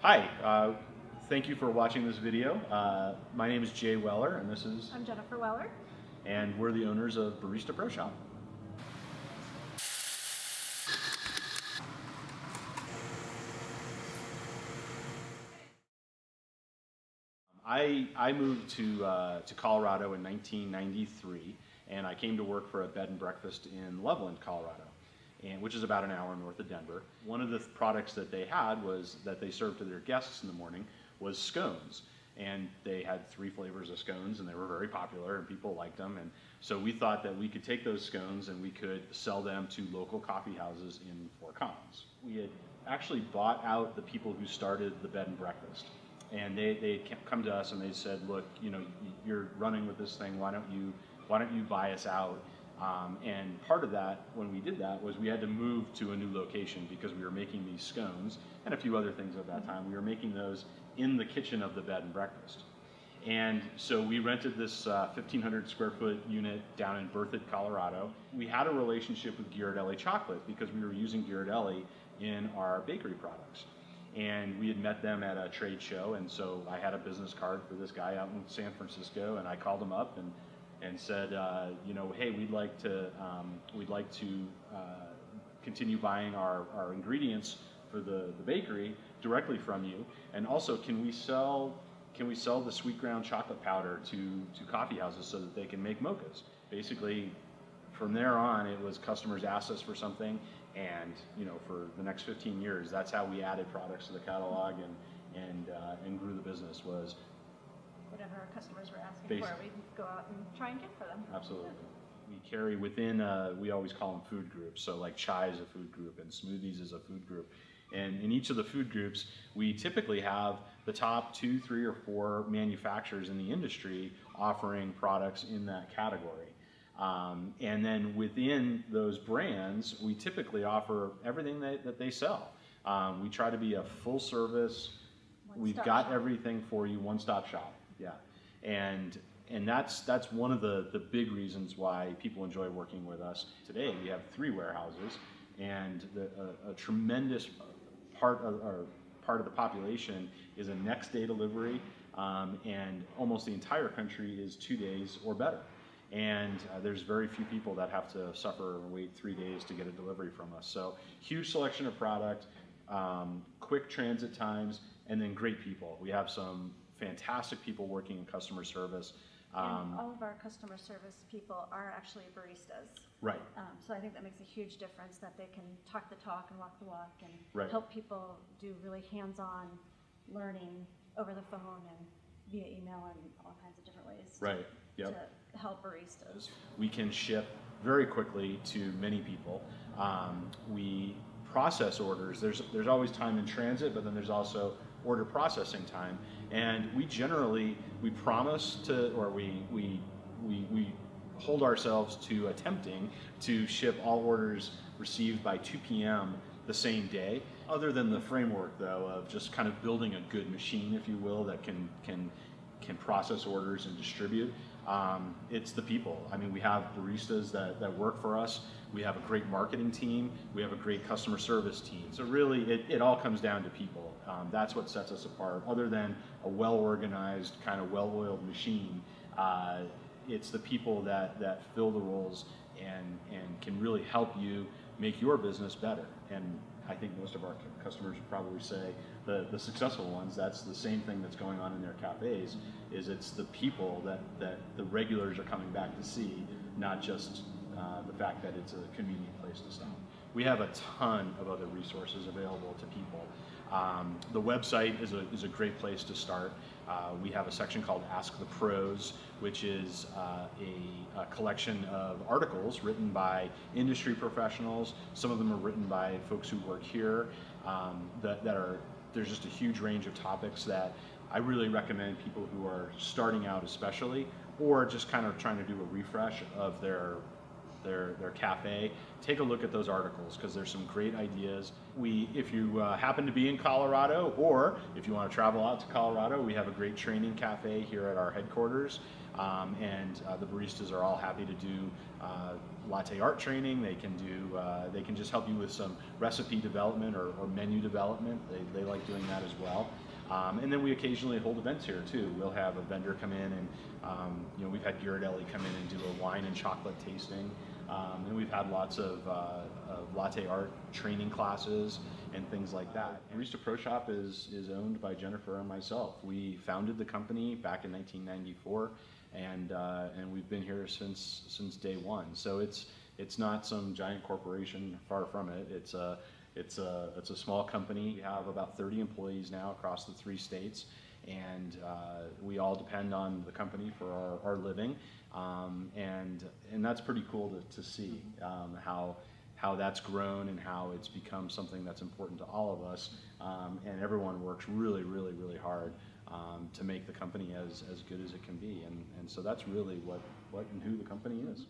Hi, thank you for watching this video. My name is Jay Weller, and this is, I'm Jennifer Weller. and we're the owners of Barista Pro Shop. I moved to Colorado in 1993, and I came to work for a bed and breakfast in Loveland, Colorado, which is about an hour north of Denver. One of the products that they had was that they served to their guests in the morning was scones, and they had 3 flavors of scones, and they were very popular, and people liked them. And so we thought that we could take those scones and we could sell them to local coffee houses in Fort Collins. We had actually bought out the people who started the bed and breakfast. And they come to us and they said, look, you know, you're running with this thing. Why don't you buy us out? And part of that, when we did that, was we had to move to a new location because we were making these scones and a few other things at that time. We were making those in the kitchen of the bed and breakfast. And so we rented this 1,500 square foot unit down in Berthoud, Colorado. We had a relationship with Ghirardelli Chocolate because we were using Ghirardelli in our bakery products. And we had met them at a trade show, and so I had a business card for this guy out in San Francisco, and I called him up and said, you know, hey, we'd like to continue buying our ingredients for the bakery directly from you, and also can we sell the sweet ground chocolate powder to coffee houses so that they can make mochas? Basically, from there on, it was customers asked us for something, and you know, for the next 15 years, that's how we added products to the catalog and grew the business. Was whatever our customers were asking for, we'd go out and try and get for them. Absolutely. Yeah. We carry within, we always call them food groups. So like chai is a food group and smoothies is a food group. And in each of the food groups, we typically have the top 2, 3, or 4 manufacturers in the industry offering products in that category. And then within those brands, we typically offer everything that they sell. We try to be a full service, we've got shop. Everything for you, one-stop shop. Yeah. And that's one of the big reasons why people enjoy working with us. Today we have 3 warehouses, and a tremendous part of the population is a next day delivery, and almost the entire country is 2 days or better. And there's very few people that have to suffer and wait 3 days to get a delivery from us. So huge selection of product, quick transit times, and then great people. We have some fantastic people working in customer service. And all of our customer service people are actually baristas. Right. So I think that makes a huge difference that they can talk the talk and walk the walk and right. help people do really hands-on learning over the phone and via email and all kinds of different ways. Right. Yep. To help baristas. We can ship very quickly to many people. We process orders. There's always time in transit, but then there's also order processing time. And we promise to, or we hold ourselves to attempting to ship all orders received by 2 p.m. the same day. Other than the framework, though, of just kind of building a good machine, if you will, that can process orders and distribute. It's the people. I mean, we have baristas that work for us. We have a great marketing team. We have a great customer service team. So really, it all comes down to people. That's what sets us apart. Other than a well-organized, kind of well-oiled machine, it's the people that fill the roles and can really help you make your business better. And I think most of our customers would probably say the successful ones, that's the same thing that's going on in their cafes, is it's the people that the regulars are coming back to see, not just the fact that it's a convenient place to stop. We have a ton of other resources available to people. The website is a great place to start. We have a section called Ask the Pros, which is a collection of articles written by industry professionals. Some of them are written by folks who work here. There's just a huge range of topics that I really recommend people who are starting out especially, or just kind of trying to do a refresh of their their cafe, take a look at those articles because there's some great ideas. If you happen to be in Colorado, or if you want to travel out to Colorado, we have a great training cafe here at our headquarters, and the baristas are all happy to do latte art training. They can just help you with some recipe development or menu development. They like doing that as well. And then we occasionally hold events here too. We'll have a vendor come in and, we've had Ghirardelli come in and do a wine and chocolate tasting. And we've had lots of latte art training classes and things like that. Barista Pro Shop is owned by Jennifer and myself. We founded the company back in 1994, and we've been here since day one. So it's not some giant corporation, far from it. It's a small company. We have about 30 employees now across the 3 states, and we all depend on the company for our living, and that's pretty cool to see how that's grown and how it's become something that's important to all of us, and everyone works really, really, really hard to make the company as good as it can be, and so that's really what and who the company is.